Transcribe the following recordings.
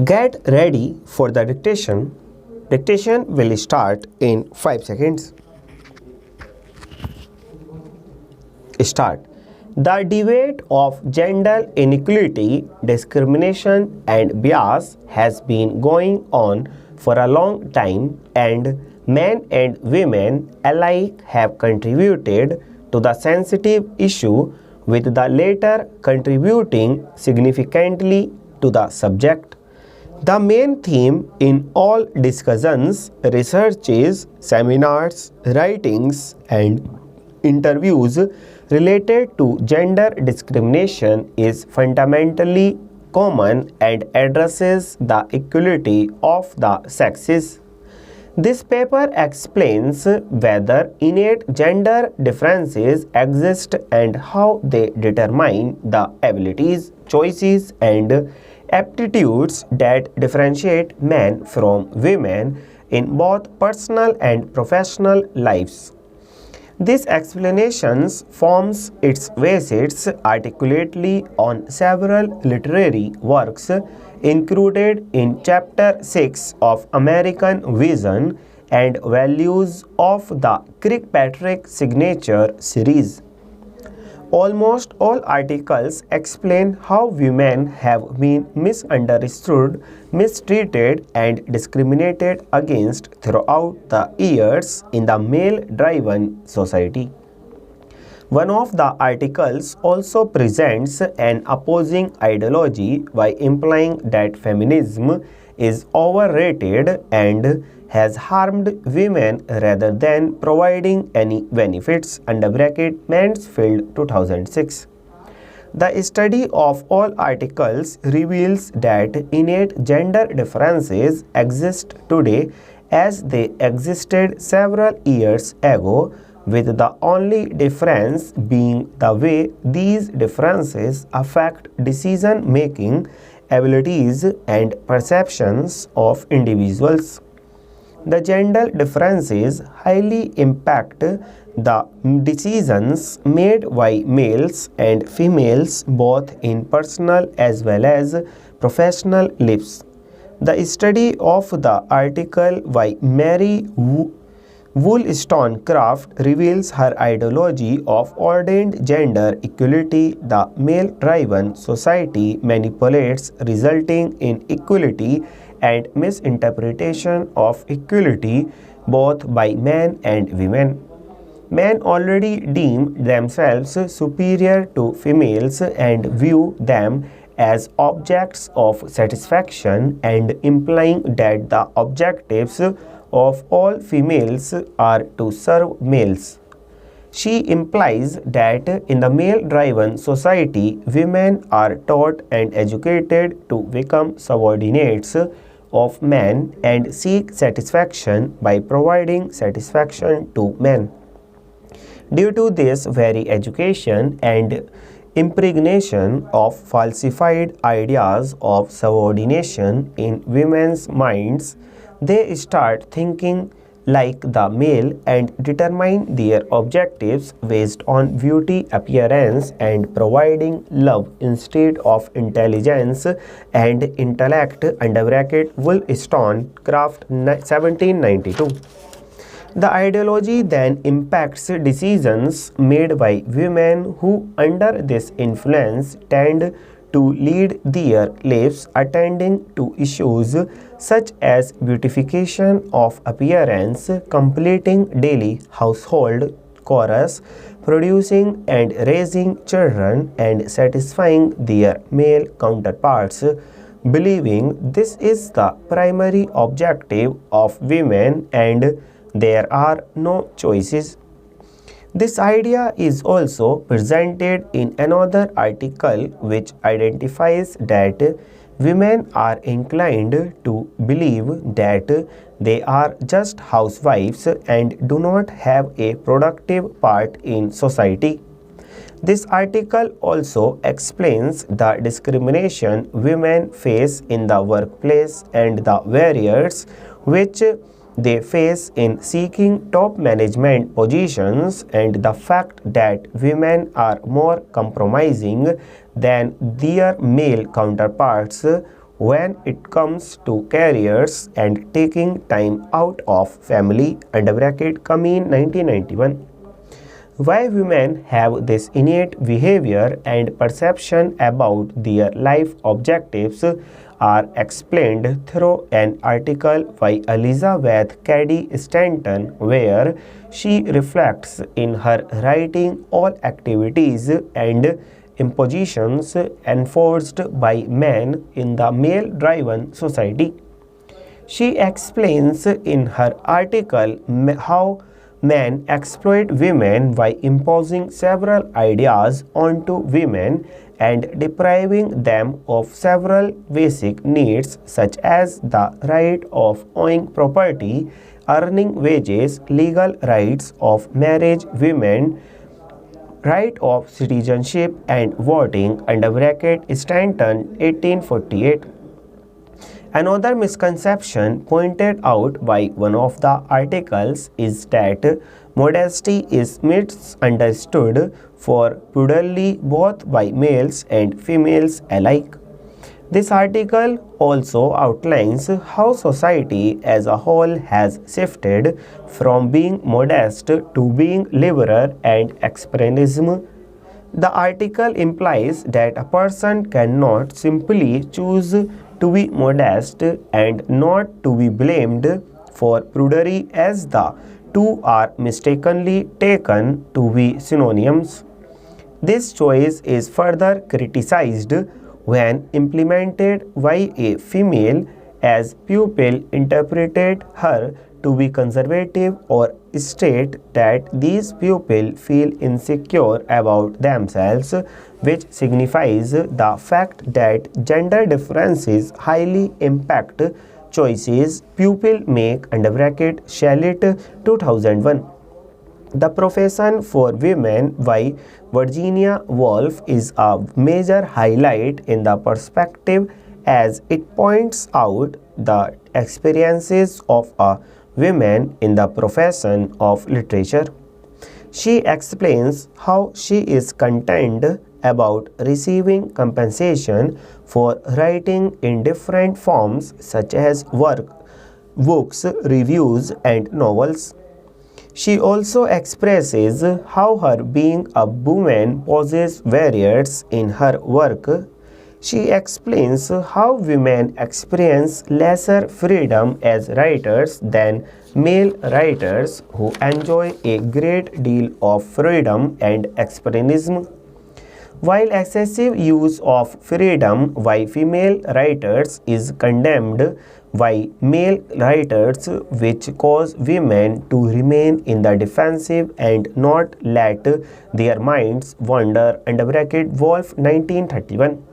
Get ready for the dictation. Dictation will start in 5 seconds. Start. The debate of gender inequality, discrimination and bias has been going on for a long time, and men and women alike have contributed to the sensitive issue, with the latter contributing significantly to the subject. The main theme in all discussions, researches, seminars, writings and interviews related to gender discrimination is fundamentally common and addresses the equality of the sexes. This paper explains whether innate gender differences exist and how they determine the abilities, choices and aptitudes that differentiate men from women in both personal and professional lives. This explanation forms its basis articulately on several literary works included in Chapter 6 of American Vision and Values of the Kirkpatrick Signature series. Almost all articles explain how women have been misunderstood, mistreated and discriminated against throughout the years in the male-driven society. One of the articles also presents an opposing ideology by implying that feminism is overrated and has harmed women rather than providing any benefits. Mansfield 2006. The study of all articles reveals that innate gender differences exist today as they existed several years ago, with the only difference being the way these differences affect decision-making, abilities and perceptions of individuals. The gender differences highly impact the decisions made by males and females both in personal as well as professional lives. The study of the article by Mary Wollstonecraft reveals her ideology of ordained gender equality. The male-driven society manipulates, resulting in equality and misinterpretation of equality both by men and women. Men already deem themselves superior to females and view them as objects of satisfaction, and implying that the objectives of all females are to serve males. She implies that in the male-driven society, women are taught and educated to become subordinates of men and seek satisfaction by providing satisfaction to men. Due to this very education and impregnation of falsified ideas of subordination in women's minds, they start thinking like the male and determine their objectives based on beauty, appearance and providing love instead of intelligence and intellect. Wollstonecraft 1792. The ideology then impacts decisions made by women who under this influence tend to lead their lives attending to issues such as beautification of appearance, completing daily household chores, producing and raising children, and satisfying their male counterparts, believing this is the primary objective of women and there are no choices. This idea is also presented in another article which identifies that women are inclined to believe that they are just housewives and do not have a productive part in society. This article also explains the discrimination women face in the workplace and the barriers which they face in seeking top management positions, and the fact that women are more compromising than their male counterparts when it comes to careers and taking time out of family under bracket Kamin 1991. Why women have this innate behavior and perception about their life objectives are explained through an article by Elizabeth Cady Stanton, where she reflects in her writing all activities and impositions enforced by men in the male-driven society. She explains in her article how men exploit women by imposing several ideas onto women and depriving them of several basic needs such as the right of owning property, earning wages, legal rights of marriage, women, right of citizenship and voting under bracket Stanton 1848. Another misconception pointed out by one of the articles is that modesty is misunderstood for purely both by males and females alike. This article also outlines how society as a whole has shifted from being modest to being liberal and expressionism. The article implies that a person cannot simply choose to be modest and not to be blamed for prudery, as the two are mistakenly taken to be synonyms. This choice is further criticized when implemented by a female, as pupil interpreted her to be conservative or state that these pupils feel insecure about themselves, which signifies the fact that gender differences highly impact choices pupils make under bracket Shallett 2001. The Profession for Women by Virginia Woolf is a major highlight in the perspective, as it points out the experiences of a women in the profession of literature. She explains how she is content about receiving compensation for writing in different forms such as work, books, reviews, and novels. She also expresses how her being a woman poses barriers in her work. She explains how women experience lesser freedom as writers than male writers who enjoy a great deal of freedom and expressionism. While excessive use of freedom by female writers is condemned by male writers, which cause women to remain in the defensive and not let their minds wander under bracket Wolf 1931.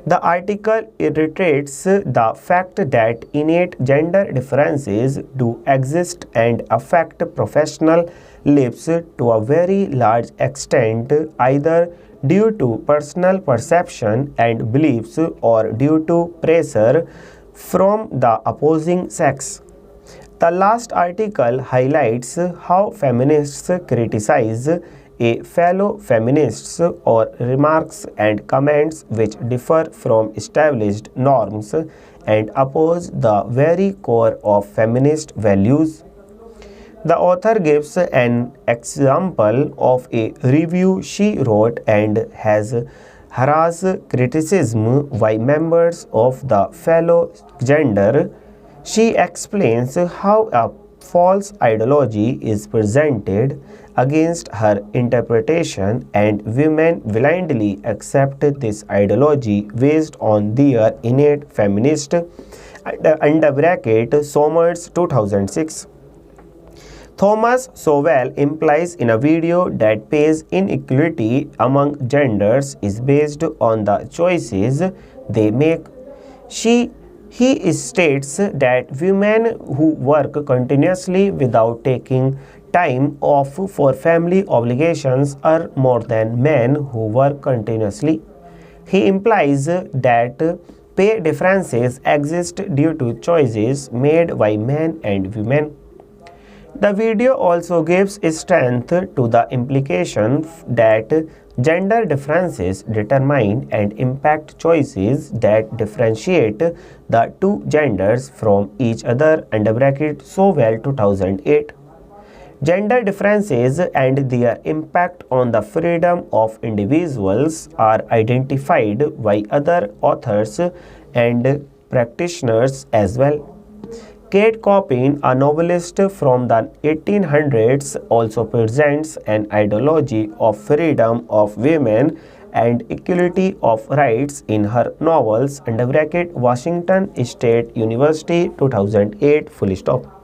The article reiterates the fact that innate gender differences do exist and affect professional lives to a very large extent, either due to personal perception and beliefs or due to pressure from the opposing sex. The last article highlights how feminists criticize a fellow feminists or remarks and comments which differ from established norms and oppose the very core of feminist values. The author gives an example of a review she wrote and has harassed criticism by members of the fellow gender. She explains how a false ideology is presented against her interpretation and women blindly accept this ideology based on their innate feminist under bracket Somers 2006. Thomas Sowell implies in a video that pays inequality among genders is based on the choices they make. He states that women who work continuously without taking time off for family obligations earn more than men who work continuously. He implies that pay differences exist due to choices made by men and women. The video also gives strength to the implication that gender differences determine and impact choices that differentiate the two genders from each other so well 2008. Gender differences and their impact on the freedom of individuals are identified by other authors and practitioners as well. Kate Copin, a novelist from the 1800s, also presents an ideology of freedom of women and equality of rights in her novels Washington State University 2008.